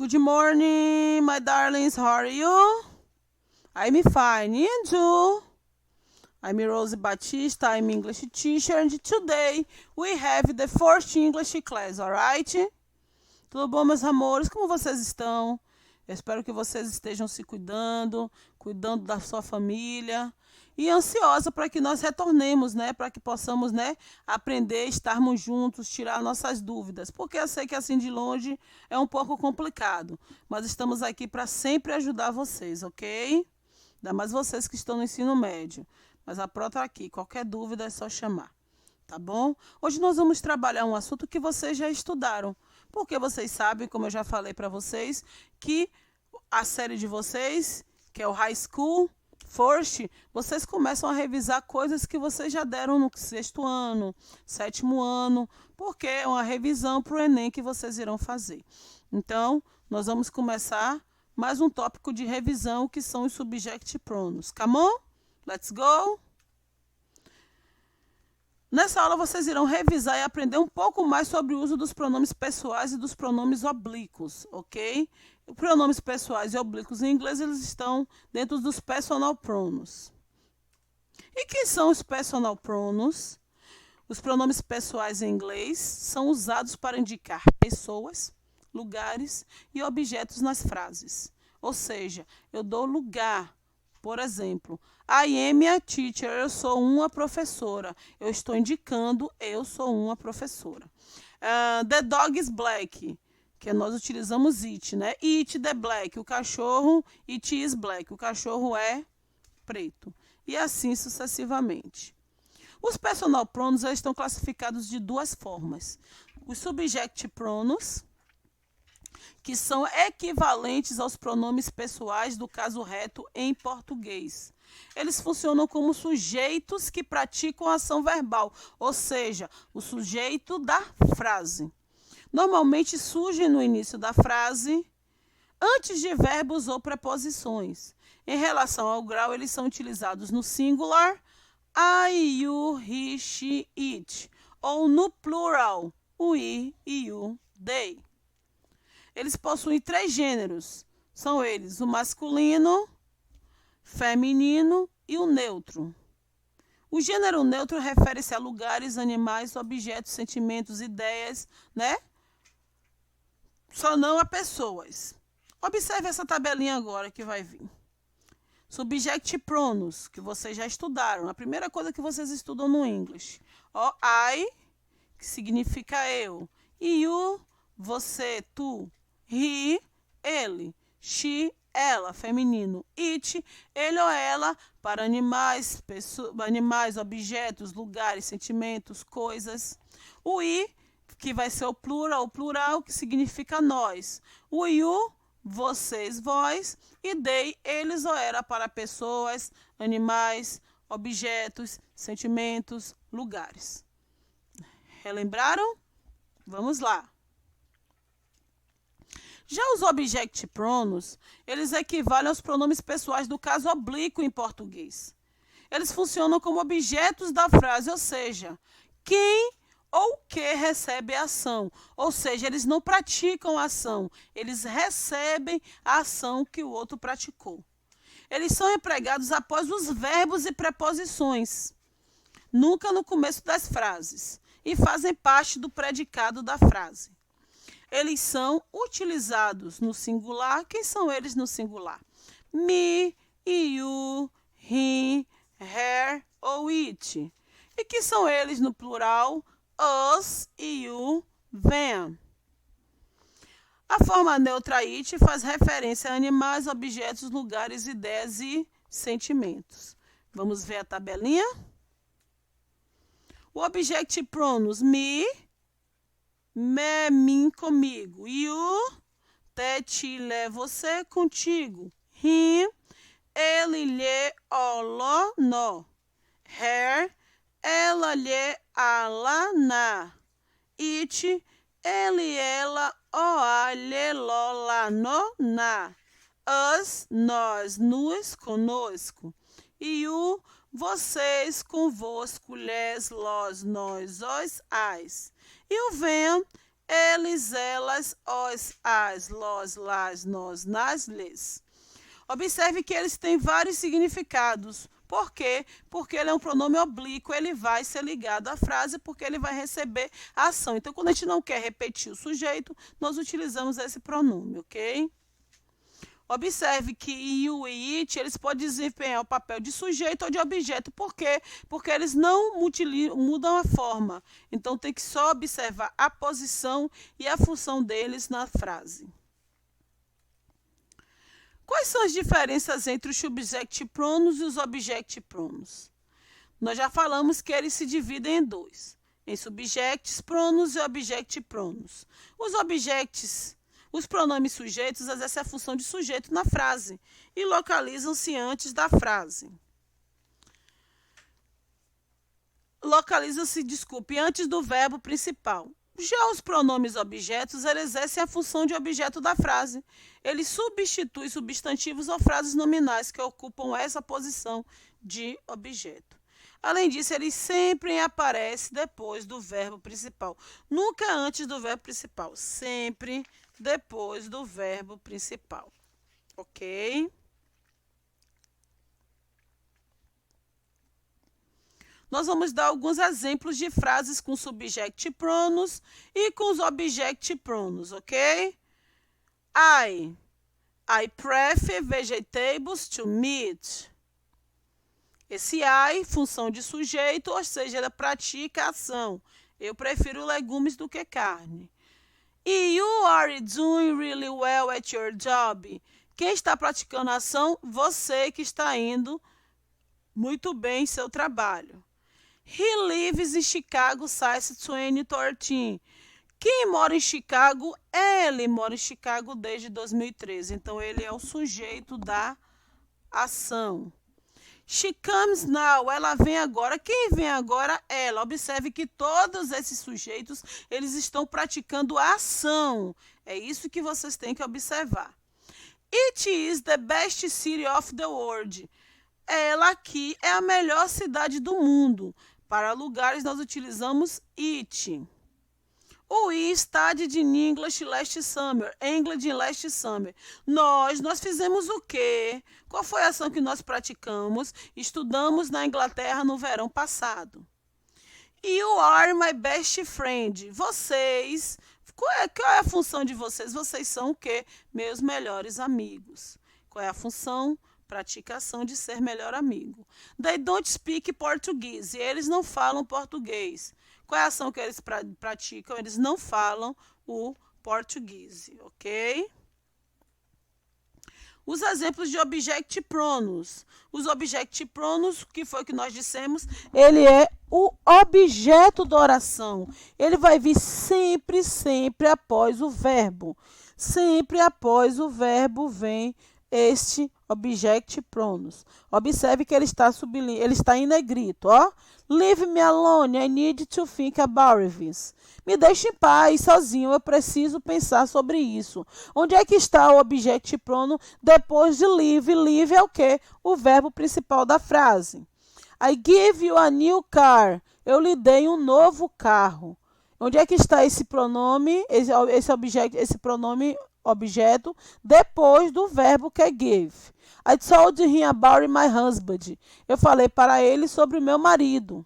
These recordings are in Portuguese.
Good morning, my darlings. How are you? I'm fine. And you? I'm Rose Batista. I'm English teacher, and today we have the first English class, alright? Tudo bom, meus amores? Como vocês estão? Eu espero que vocês estejam se cuidando, cuidando da sua família e ansiosa para que nós retornemos, né? Para que possamos, né, aprender, estarmos juntos, tirar nossas dúvidas. Porque eu sei que assim de longe é um pouco complicado, mas estamos aqui para sempre ajudar vocês, ok? Ainda mais vocês que estão no ensino médio. Mas a Pro está aqui, qualquer dúvida é só chamar, tá bom? Hoje nós vamos trabalhar um assunto que vocês já estudaram, porque vocês sabem, como eu já falei para vocês, que a série de vocês, que é o High School First, vocês começam a revisar coisas que vocês já deram no 6º ano, 7º ano, porque é uma revisão para o Enem que vocês irão fazer. Então, nós vamos começar mais um tópico de revisão, que são os subject pronouns. Come on? Let's go! Nessa aula, vocês irão revisar e aprender um pouco mais sobre o uso dos pronomes pessoais e dos pronomes oblíquos, ok? Os pronomes pessoais e oblíquos em inglês, eles estão dentro dos personal pronouns. E quem são os personal pronouns? Os pronomes pessoais em inglês são usados para indicar pessoas, lugares e objetos nas frases. Ou seja, eu dou lugar. Por exemplo, I am a teacher, eu sou uma professora. Eu estou indicando, eu sou uma professora. The dog is black, que nós utilizamos it, né? It the black, o cachorro, it is black, o cachorro é preto. E assim sucessivamente. Os personal pronouns estão classificados de duas formas. Os subject pronouns, que são equivalentes aos pronomes pessoais do caso reto em português. Eles funcionam como sujeitos que praticam a ação verbal, ou seja, o sujeito da frase. Normalmente surgem no início da frase, antes de verbos ou preposições. Em relação ao grau, eles são utilizados no singular, I, you, he, she, it, ou no plural, we, you, they. Eles possuem 3 gêneros. São eles o masculino, feminino e o neutro. O gênero neutro refere-se a lugares, animais, objetos, sentimentos, ideias, né? Só não a pessoas. Observe essa tabelinha agora que vai vir. Subject pronouns, que vocês já estudaram. A primeira coisa que vocês estudam no English. O I, que significa eu. E you, você, tu. He, ele. She, ela, feminino. It, ele ou ela, para animais, animais, objetos, lugares, sentimentos, coisas. O I, que vai ser o plural, que significa nós. O you, vocês, vós. E they, eles ou ela, para pessoas, animais, objetos, sentimentos, lugares. Relembraram? Vamos lá. Já os object pronouns, eles equivalem aos pronomes pessoais do caso oblíquo em português. Eles funcionam como objetos da frase, ou seja, quem ou que recebe a ação. Ou seja, eles não praticam a ação, eles recebem a ação que o outro praticou. Eles são empregados após os verbos e preposições, nunca no começo das frases, e fazem parte do predicado da frase. Eles são utilizados no singular. Quem são eles no singular? Me, you, he, her ou it. E quem são eles no plural? Us, you, them. A forma neutra it faz referência a animais, objetos, lugares, ideias e sentimentos. Vamos ver a tabelinha? O object pronouns me, mim, comigo. You, te, você, contigo. Him, ele, lhe, lo, no. Her, ela, lhe, la, na. It, ele, ela, lhe, lo, la, no, na. Us, nós, nos, conosco. You, vocês, convosco, lhes, los, nós, os, as. E o them, eles, elas, os, as, los, las, nós, nas, lhes. Observe que eles têm vários significados. Por quê? Porque ele é um pronome oblíquo, ele vai ser ligado à frase porque ele vai receber a ação. Então, quando a gente não quer repetir o sujeito, nós utilizamos esse pronome, ok? Observe que you e it, eles podem desempenhar o papel de sujeito ou de objeto. Por quê? Porque eles não mudam a forma. Então, tem que só observar a posição e a função deles na frase. Quais são as diferenças entre os subject pronouns e os object pronouns? Nós já falamos que eles se dividem em dois, em subjects pronouns e object pronouns. Os pronomes sujeitos exercem a função de sujeito na frase e localizam-se antes da frase. Antes do verbo principal. Já os pronomes objetos, eles exercem a função de objeto da frase. Eles substituem substantivos ou frases nominais que ocupam essa posição de objeto. Além disso, eles sempre aparecem depois do verbo principal. Nunca antes do verbo principal, sempre depois do verbo principal. Ok? Nós vamos dar alguns exemplos de frases com subject pronouns e com os object pronouns, ok? I prefer vegetables to meat. Esse I, função de sujeito, ou seja, ela pratica a ação. Eu prefiro legumes do que carne. E you are doing really well at your job. Quem está praticando a ação? Você que está indo muito bem em seu trabalho. He lives in Chicago since 2013. Quem mora em Chicago? Ele mora em Chicago desde 2013. Então, ele é o sujeito da ação. She comes now. Ela vem agora. Quem vem agora? Ela. Observe que todos esses sujeitos, eles estão praticando a ação. É isso que vocês têm que observar. It is the best city of the world. Ela aqui é a melhor cidade do mundo. Para lugares, nós utilizamos it. We studied in English last summer. England last summer. Nós fizemos o quê? Qual foi a ação que nós praticamos? Estudamos na Inglaterra no verão passado. You are my best friend. Vocês, qual é a função de vocês? Vocês são o quê? Meus melhores amigos. Qual é a função? Praticação de ser melhor amigo. They don't speak Portuguese. Eles não falam português. Qual é a ação que eles praticam? Eles não falam o português, ok? Os exemplos de object pronouns. Os object pronouns, que foi o que nós dissemos, ele é o objeto da oração. Ele vai vir sempre após o verbo. Sempre após o verbo vem este object pronouns. Observe que ele está em negrito, ó. Leave me alone, I need to think about this. Me deixe em paz, sozinho, eu preciso pensar sobre isso. Onde é que está o object pronoun depois de leave? Leave é o quê? O verbo principal da frase. I give you a new car. Eu lhe dei um novo carro. Onde é que está esse pronome, esse pronome objeto depois do verbo que é give? I told him about my husband. Eu falei para ele sobre o meu marido.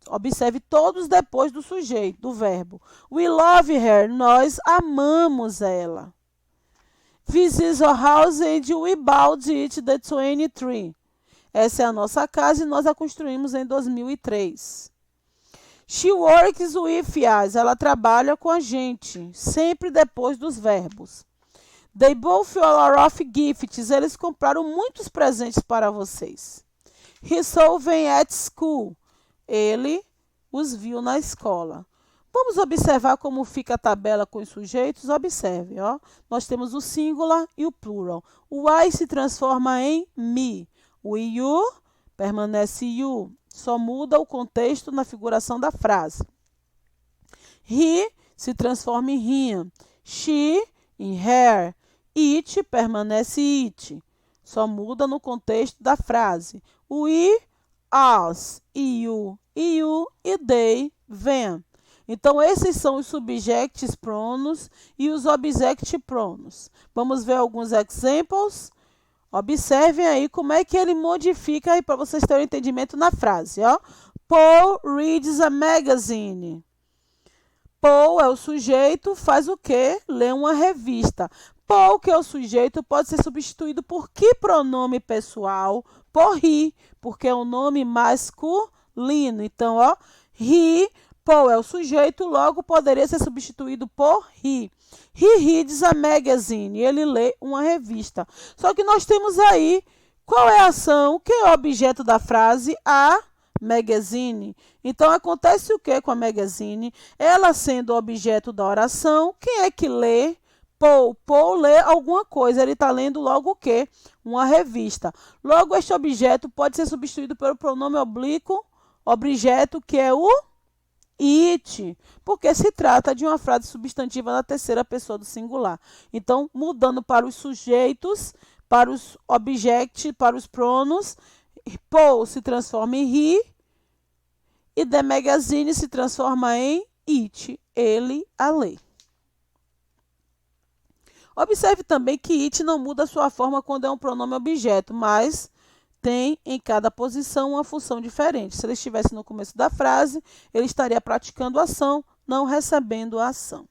Observe todos depois do sujeito, do verbo. We love her. Nós amamos ela. This is our house and we bought it the 23. Essa é a nossa casa e nós a construímos em 2003. She works with us. Ela trabalha com a gente. Sempre depois dos verbos. They both a lot of gifts. Eles compraram muitos presentes para vocês. He saw them at school. Ele os viu na escola. Vamos observar como fica a tabela com os sujeitos? Observe, ó. Nós temos o singular e o plural. O I se transforma em me. O you permanece you. Só muda o contexto na figuração da frase. He se transforma em him. She em her. It permanece it. Só muda no contexto da frase. We, us, you e they, them. Então, esses são os subject pronouns e os object pronouns. Vamos ver alguns exemplos. Observem aí como é que ele modifica aí para vocês terem um entendimento na frase, ó. Paul reads a magazine. Paul é o sujeito, faz o quê? Lê uma revista. Paul, que é o sujeito, pode ser substituído por que pronome pessoal? Por he, porque é um nome masculino. Então, ó, he, Paul é o sujeito, logo poderia ser substituído por he. He reads a magazine. Ele lê uma revista. Só que nós temos aí, qual é a ação? O que é o objeto da frase? A magazine. Então, acontece o que com a magazine? Ela sendo objeto da oração, quem é que lê? Paul. Paul lê alguma coisa, ele está lendo logo o quê? Uma revista. Logo, este objeto pode ser substituído pelo pronome oblíquo, objeto que é o it, porque se trata de uma frase substantiva na terceira pessoa do singular. Então, mudando para os sujeitos, para os objects, para os pronos, Paul se transforma em he e the magazine se transforma em it, ele a lê. Observe também que it não muda a sua forma quando é um pronome objeto, mas tem em cada posição uma função diferente. Se ele estivesse no começo da frase, ele estaria praticando a ação, não recebendo a ação.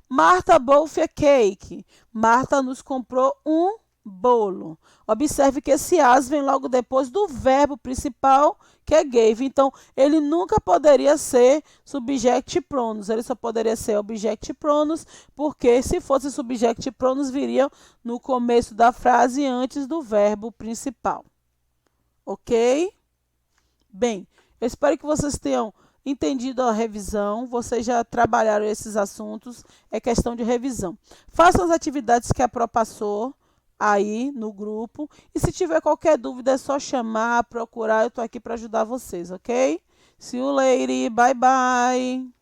Martha bought a cake. Marta nos comprou um bolo. Observe que esse as vem logo depois do verbo principal, que é gave. Então, ele nunca poderia ser subject pronouns. Ele só poderia ser object pronouns, porque se fosse subject pronouns, viriam no começo da frase antes do verbo principal. Ok? Bem, eu espero que vocês tenham entendido a revisão. Vocês já trabalharam esses assuntos. É questão de revisão. Façam as atividades que a Pro passou aí no grupo. E se tiver qualquer dúvida, é só chamar, procurar. Eu estou aqui para ajudar vocês, ok? See you later. Bye, bye.